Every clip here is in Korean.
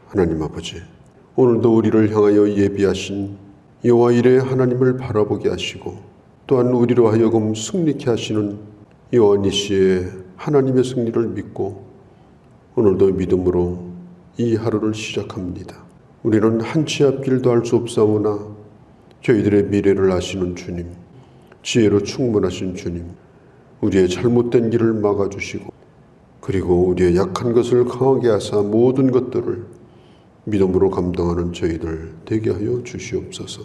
하나님 아버지, 오늘도 우리를 향하여 예비하신 여호와 이레 하나님을 바라보게 하시고 또한 우리로 하여금 승리케 하시는 여호와 니시의 하나님의 승리를 믿고 오늘도 믿음으로 이 하루를 시작합니다. 우리는 한 치 앞길도 알 수 없사오나 저희들의 미래를 아시는 주님, 지혜로 충만하신 주님, 우리의 잘못된 길을 막아주시고 그리고 우리의 약한 것을 강하게 하사 모든 것들을 믿음으로 감당하는 저희들 되게 하여 주시옵소서.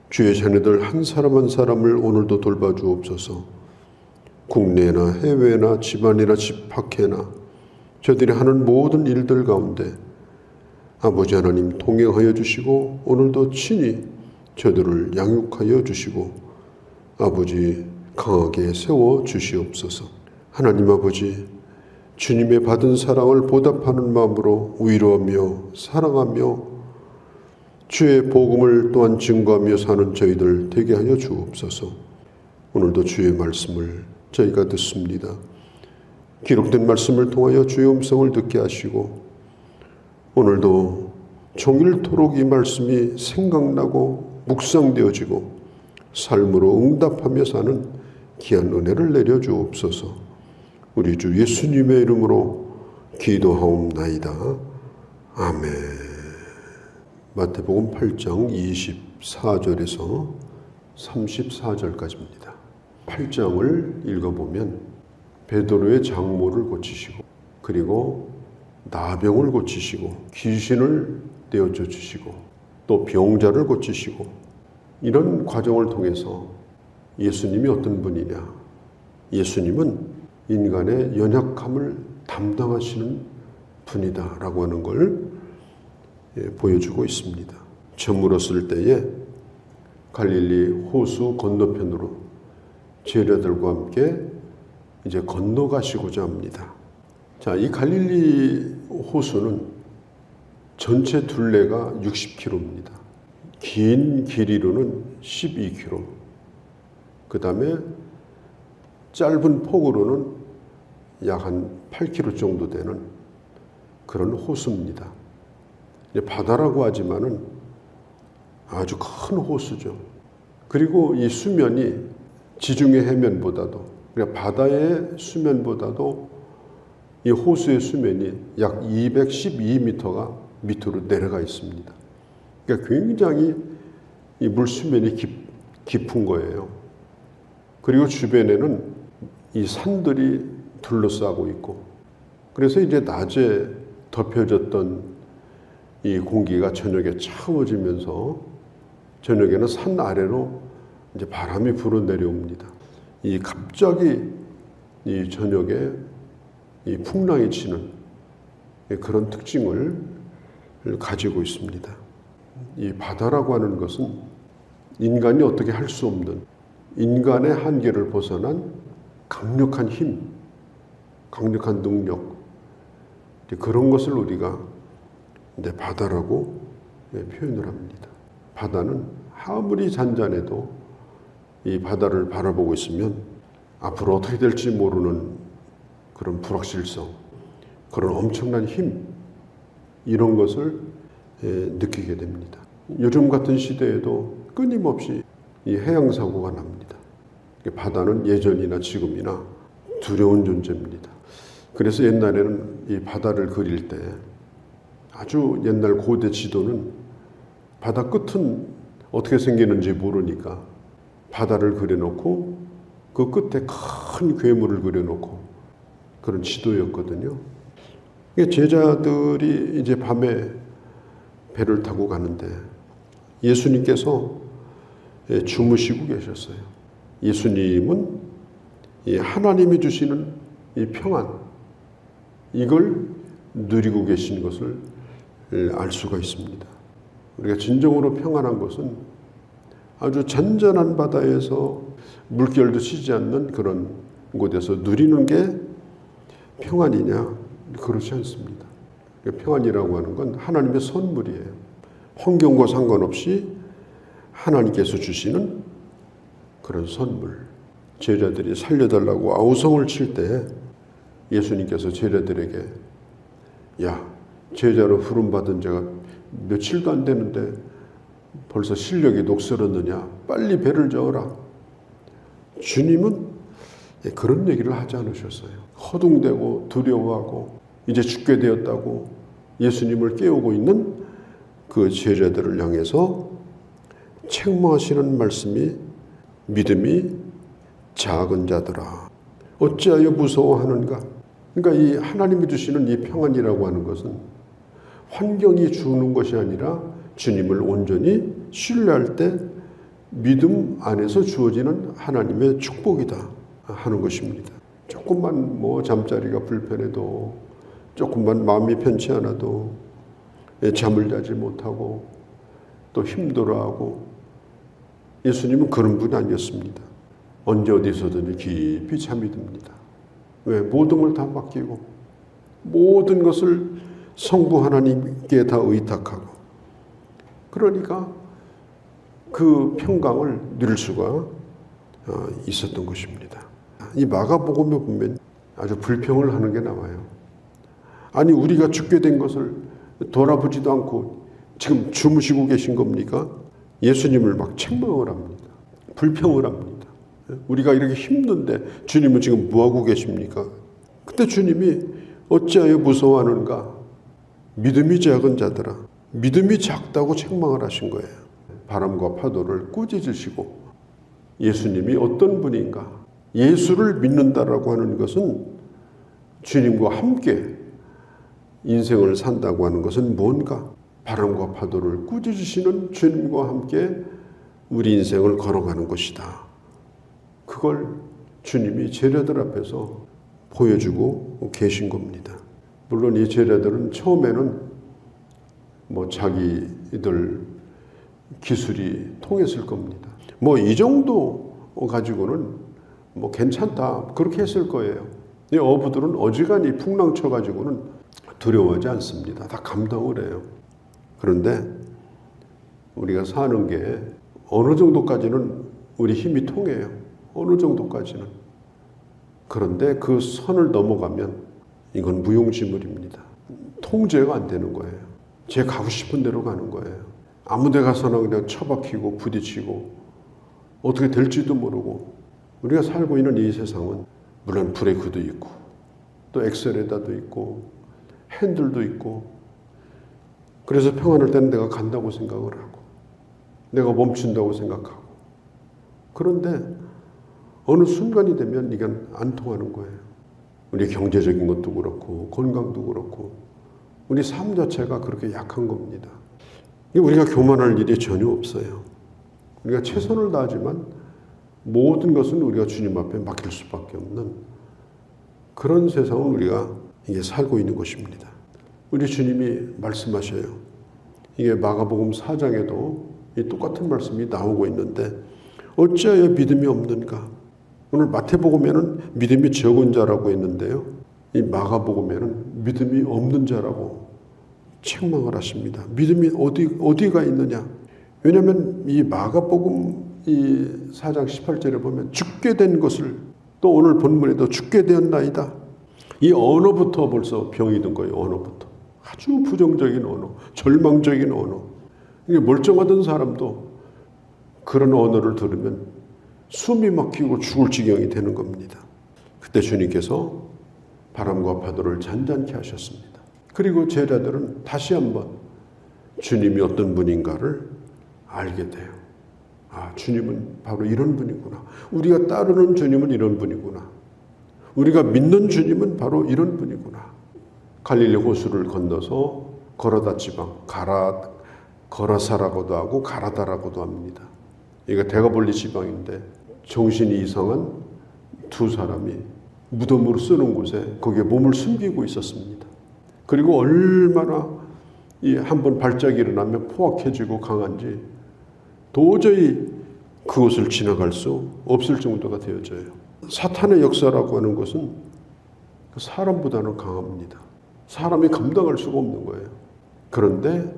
주의 자녀들 한 사람 한 사람을 오늘도 돌봐주옵소서. 국내나 해외나 집안이나 집 밖에나 저들이 하는 모든 일들 가운데 아버지 하나님 동행하여 주시고 오늘도 친히 저들을 양육하여 주시고 아버지 강하게 세워 주시옵소서. 하나님 아버지, 주님의 받은 사랑을 보답하는 마음으로 위로하며 사랑하며 주의 복음을 또한 증거하며 사는 저희들 되게 하여 주옵소서. 오늘도 주의 말씀을 저희가 듣습니다. 기록된 말씀을 통하여 주의 음성을 듣게 하시고 오늘도 종일토록 이 말씀이 생각나고 묵상되어지고 삶으로 응답하며 사는 귀한 은혜를 내려주옵소서. 우리 주 예수님의 이름으로 기도하옵나이다. 아멘. 마태복음 8장 24절에서 34절까지입니다. 8장을 읽어보면 베드로의 장모를 고치시고 그리고 나병을 고치시고 귀신을 떼어져 주시고 또 병자를 고치시고 이런 과정을 통해서 예수님이 어떤 분이냐, 예수님은 인간의 연약함을 담당하시는 분이다 라고 하는 걸 보여주고 있습니다. 저물었을 때에 갈릴리 호수 건너편으로 제자들과 함께 이제 건너가시고자 합니다. 자, 이 갈릴리 호수는 전체 둘레가 60km입니다. 긴 길이로는 12km. 그 다음에 짧은 폭으로는 약 한 8km 정도 되는 그런 호수입니다. 바다라고 하지만은 아주 큰 호수죠. 그리고 이 수면이 지중해 해면보다도, 그러니까 바다의 수면보다도 이 호수의 수면이 약 212m가 밑으로 내려가 있습니다. 그러니까 굉장히 이 물 수면이 깊은 거예요. 그리고 주변에는 이 산들이 둘러싸고 있고, 그래서 이제 낮에 덮여졌던 이 공기가 저녁에 차워지면서 저녁에는 산 아래로 이제 바람이 불어 내려옵니다. 이 갑자기 이 저녁에 이 풍랑이 치는 그런 특징을 가지고 있습니다. 이 바다라고 하는 것은 인간이 어떻게 할 수 없는 인간의 한계를 벗어난 강력한 힘, 강력한 능력, 그런 것을 우리가 이제 바다라고 표현을 합니다. 바다는 아무리 잔잔해도 이 바다를 바라보고 있으면 앞으로 어떻게 될지 모르는 그런 불확실성, 그런 엄청난 힘, 이런 것을 느끼게 됩니다. 요즘 같은 시대에도 끊임없이 이 해양사고가 납니다. 바다는 예전이나 지금이나 두려운 존재입니다. 그래서 옛날에는 이 바다를 그릴 때 아주 옛날 고대 지도는 바다 끝은 어떻게 생기는지 모르니까 바다를 그려놓고 그 끝에 큰 괴물을 그려놓고 그런 지도였거든요. 제자들이 이제 밤에 배를 타고 가는데 예수님께서 주무시고 계셨어요. 예수님은 하나님이 주시는 이 평안, 이걸 누리고 계신 것을 알 수가 있습니다. 우리가 진정으로 평안한 것은 아주 잔잔한 바다에서 물결도 치지 않는 그런 곳에서 누리는 게 평안이냐? 그렇지 않습니다. 평안이라고 하는 건 하나님의 선물이에요. 환경과 상관없이 하나님께서 주시는 그런 선물. 제자들이 살려달라고 아우성을 칠 때 예수님께서 제자들에게 야, 제자로 부름받은 지가 며칠도 안 되는데 벌써 실력이 녹슬었느냐? 빨리 배를 저어라. 주님은 그런 얘기를 하지 않으셨어요. 허둥대고 두려워하고 이제 죽게 되었다고 예수님을 깨우고 있는 그 제자들을 향해서 책망하시는 말씀이 믿음이 작은 자들아 어찌하여 무서워하는가. 그러니까 이 하나님이 주시는 이 평안이라고 하는 것은 환경이 주는 것이 아니라 주님을 온전히 신뢰할 때 믿음 안에서 주어지는 하나님의 축복이다 하는 것입니다. 조금만 잠자리가 불편해도, 조금만 마음이 편치 않아도 잠을 자지 못하고 또 힘들어하고, 예수님은 그런 분이 아니었습니다. 언제 어디서든지 깊이 잠이 듭니다. 왜? 모든 걸 다 맡기고 모든 것을 성부 하나님께 다 의탁하고, 그러니까 그 평강을 누릴 수가 있었던 것입니다. 이 마가복음에 보면 아주 불평을 하는 게 나와요. 아니 우리가 죽게 된 것을 돌아보지도 않고 지금 주무시고 계신 겁니까? 예수님을 막 책망을 합니다. 불평을 합니다. 우리가 이렇게 힘든데 주님은 지금 뭐하고 계십니까? 그때 주님이 어찌하여 무서워하는가? 믿음이 작은 자들아. 믿음이 작다고 책망을 하신 거예요. 바람과 파도를 꾸짖으시고, 예수님이 어떤 분인가? 예수를 믿는다라고 하는 것은 주님과 함께 인생을 산다고 하는 것은 뭔가? 바람과 파도를 꾸짖으시는 주님과 함께 우리 인생을 걸어가는 것이다. 그걸 주님이 제자들 앞에서 보여주고 계신 겁니다. 물론 이 제자들은 처음에는 자기들 기술이 통했을 겁니다. 이 정도 가지고는 괜찮다 그렇게 했을 거예요. 이 어부들은 어지간히 풍랑 쳐가지고는 두려워하지 않습니다. 다 감당을 해요. 그런데 우리가 사는 게 어느 정도까지는 우리 힘이 통해요. 어느 정도까지는. 그런데 그 선을 넘어가면 이건 무용지물입니다. 통제가 안 되는 거예요. 제 가고 싶은 대로 가는 거예요. 아무 데 가서나 그냥 처박히고 부딪히고 어떻게 될지도 모르고. 우리가 살고 있는 이 세상은 물론 브레이크도 있고 또 엑셀레터도 있고 핸들도 있고, 그래서 평안할 때는 내가 간다고 생각을 하고 내가 멈춘다고 생각하고, 그런데 어느 순간이 되면 이건 안 통하는 거예요. 우리 경제적인 것도 그렇고 건강도 그렇고 우리 삶 자체가 그렇게 약한 겁니다. 우리가 교만할 일이 전혀 없어요. 우리가 최선을 다하지만 모든 것은 우리가 주님 앞에 맡길 수밖에 없는 그런 세상을 우리가 이게 살고 있는 것입니다. 우리 주님이 말씀하셔요. 이게 마가복음 4장에도 이 똑같은 말씀이 나오고 있는데 어찌하여 믿음이 없는가? 오늘 마태복음에는 믿음이 적은 자라고 했는데요. 이 마가복음에는 믿음이 없는 자라고 책망을 하십니다. 믿음이 어디가 있느냐? 왜냐하면 이 마가복음 이 4장 18절에 보면 죽게 된 것을, 또 오늘 본문에도 죽게 되었나이다. 이 언어부터 벌써 병이 든 거예요. 언어부터. 아주 부정적인 언어, 절망적인 언어. 이게 멀쩡하던 사람도 그런 언어를 들으면 숨이 막히고 죽을 지경이 되는 겁니다. 그때 주님께서 바람과 파도를 잔잔케 하셨습니다. 그리고 제자들은 다시 한번 주님이 어떤 분인가를 알게 돼요. 아, 주님은 바로 이런 분이구나. 우리가 따르는 주님은 이런 분이구나. 우리가 믿는 주님은 바로 이런 분이구나. 갈릴리 호수를 건너서 거라다 지방, 거라사라고도 하고 가라다라고도 합니다. 이거 대가볼리 지방인데 정신이 이상한 두 사람이 무덤으로 쓰는 곳에 거기에 몸을 숨기고 있었습니다. 그리고 얼마나 한번 발작이 일어나면 포악해지고 강한지 도저히 그것을 지나갈 수 없을 정도가 되어져요. 사탄의 역사라고 하는 것은 사람보다는 강합니다. 사람이 감당할 수가 없는 거예요. 그런데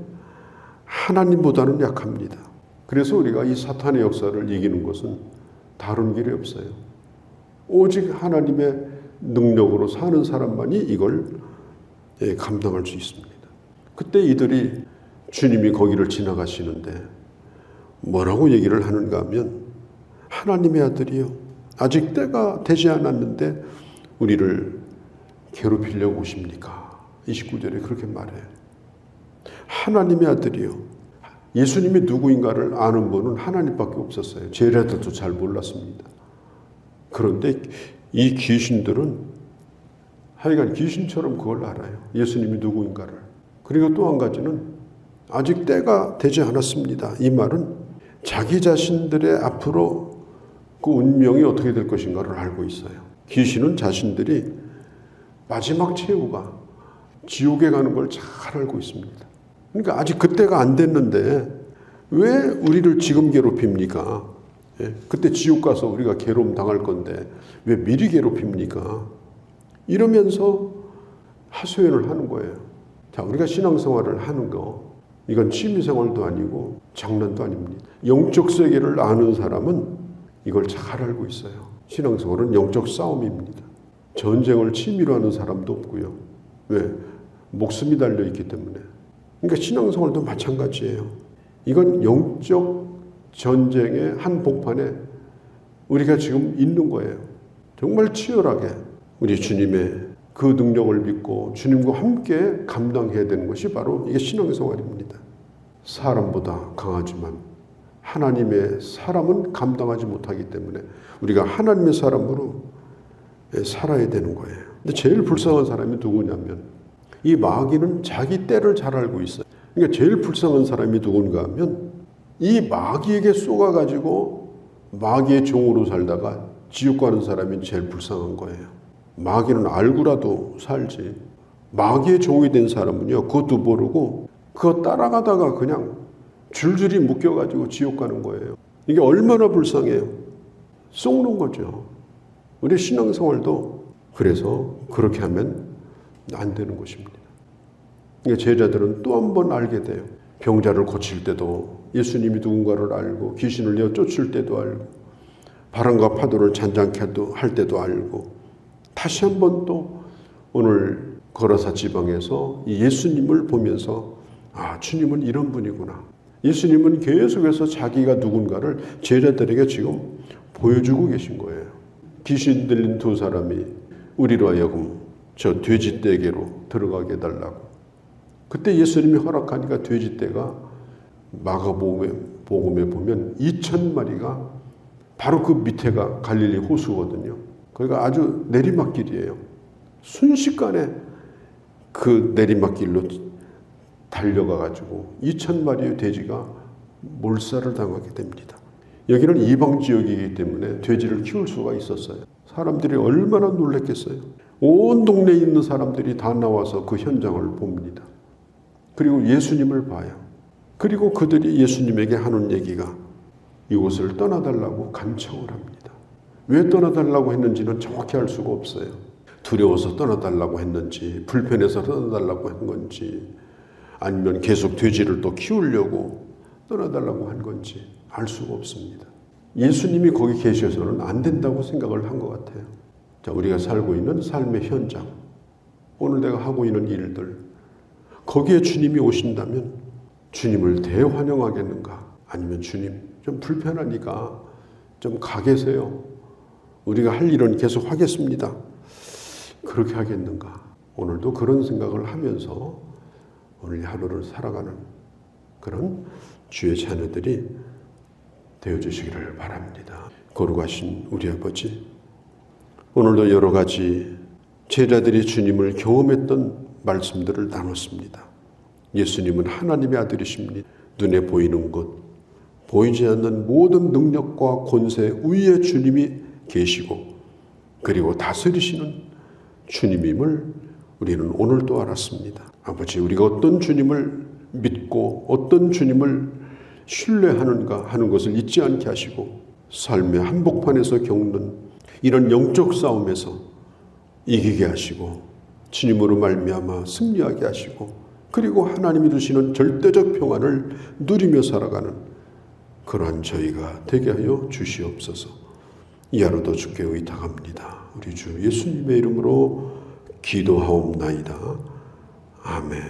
하나님보다는 약합니다. 그래서 우리가 이 사탄의 역사를 이기는 것은 다른 길이 없어요. 오직 하나님의 능력으로 사는 사람만이 이걸 감당할 수 있습니다. 그때 이들이 주님이 거기를 지나가시는데 뭐라고 얘기를 하는가 하면 하나님의 아들이요, 아직 때가 되지 않았는데 우리를 괴롭히려고 오십니까? 29절에 그렇게 말해요. 하나님의 아들이요. 예수님이 누구인가를 아는 분은 하나님밖에 없었어요. 제자들도 잘 몰랐습니다. 그런데 이 귀신들은 하여간 귀신처럼 그걸 알아요. 예수님이 누구인가를. 그리고 또 한 가지는 아직 때가 되지 않았습니다. 이 말은 자기 자신들의 앞으로 그 운명이 어떻게 될 것인가를 알고 있어요. 귀신은 자신들이 마지막 최후가 지옥에 가는 걸 잘 알고 있습니다. 그러니까 아직 그때가 안 됐는데 왜 우리를 지금 괴롭힙니까? 그때 지옥 가서 우리가 괴로움 당할 건데 왜 미리 괴롭힙니까? 이러면서 하소연을 하는 거예요. 자, 우리가 신앙생활을 하는 거, 이건 취미생활도 아니고 장난도 아닙니다. 영적 세계를 아는 사람은 이걸 잘 알고 있어요. 신앙생활은 영적 싸움입니다. 전쟁을 취미로 하는 사람도 없고요. 왜? 목숨이 달려있기 때문에. 그러니까 신앙생활도 마찬가지예요. 이건 영적 전쟁의 한복판에 우리가 지금 있는 거예요. 정말 치열하게 우리 주님의 그 능력을 믿고 주님과 함께 감당해야 되는 것이 바로 이게 신앙생활입니다. 사람보다 강하지만 하나님의 사람은 감당하지 못하기 때문에 우리가 하나님의 사람으로 살아야 되는 거예요. 근데 제일 불쌍한 사람이 누구냐면 이 마귀는 자기 때를 잘 알고 있어요. 그러니까 제일 불쌍한 사람이 누군가 하면 이 마귀에게 쏘가가지고 마귀의 종으로 살다가 지옥 가는 사람이 제일 불쌍한 거예요. 마귀는 알고라도 살지. 마귀의 종이 된 사람은요, 그것도 모르고 그거 따라가다가 그냥 줄줄이 묶여가지고 지옥 가는 거예요. 이게 얼마나 불쌍해요. 속는 거죠. 우리 신앙생활도 그래서 그렇게 하면 안 되는 것입니다. 그러니까 제자들은 또 한 번 알게 돼요. 병자를 고칠 때도 예수님이 누군가를 알고 귀신을 내어 쫓을 때도 알고 바람과 파도를 잔잔케 할 때도 알고 다시 한 번 또 오늘 거라사 지방에서 이 예수님을 보면서 아, 주님은 이런 분이구나. 예수님은 계속해서 자기가 누군가를 제자들에게 지금 보여주고 계신 거예요. 귀신 들린 두 사람이 우리로 하여금 저 돼지떼게로 들어가게 해달라고. 그때 예수님이 허락하니까 돼지떼가 마가복음에 보면 2,000마리가 바로 그 밑에가 갈릴리 호수거든요. 거기가 아주 내리막길이에요. 순식간에 그 내리막길로 달려가가지고 2,000마리의 돼지가 몰살을 당하게 됩니다. 여기는 이방 지역이기 때문에 돼지를 키울 수가 있었어요. 사람들이 얼마나 놀랐겠어요. 온 동네에 있는 사람들이 다 나와서 그 현장을 봅니다. 그리고 예수님을 봐요. 그리고 그들이 예수님에게 하는 얘기가 이곳을 떠나달라고 간청을 합니다. 왜 떠나달라고 했는지는 정확히 알 수가 없어요. 두려워서 떠나달라고 했는지, 불편해서 떠나달라고 한 건지, 아니면 계속 돼지를 또 키우려고 떠나달라고 한 건지 알 수가 없습니다. 예수님이 거기 계셔서는 안 된다고 생각을 한 것 같아요. 자, 우리가 살고 있는 삶의 현장, 오늘 내가 하고 있는 일들, 거기에 주님이 오신다면 주님을 대환영하겠는가? 아니면 주님 좀 불편하니까 좀 가 계세요. 우리가 할 일은 계속 하겠습니다. 그렇게 하겠는가? 오늘도 그런 생각을 하면서 오늘 하루를 살아가는 그런 주의 자녀들이 되어주시기를 바랍니다. 거룩하신 우리 아버지, 오늘도 여러 가지 제자들이 주님을 경험했던 말씀들을 나눴습니다. 예수님은 하나님의 아들이십니다. 눈에 보이는 것, 보이지 않는 모든 능력과 권세 위에 주님이 계시고 그리고 다스리시는 주님임을 우리는 오늘 또 알았습니다. 아버지, 우리가 어떤 주님을 믿고 어떤 주님을 신뢰하는가 하는 것을 잊지 않게 하시고 삶의 한복판에서 겪는 이런 영적 싸움에서 이기게 하시고 주님으로 말미암아 승리하게 하시고 그리고 하나님이 주시는 절대적 평안을 누리며 살아가는 그러한 저희가 되게 하여 주시옵소서. 이 하루도 주께 의탁합니다. 우리 주 예수님의 이름으로 기도하옵나이다. 아멘.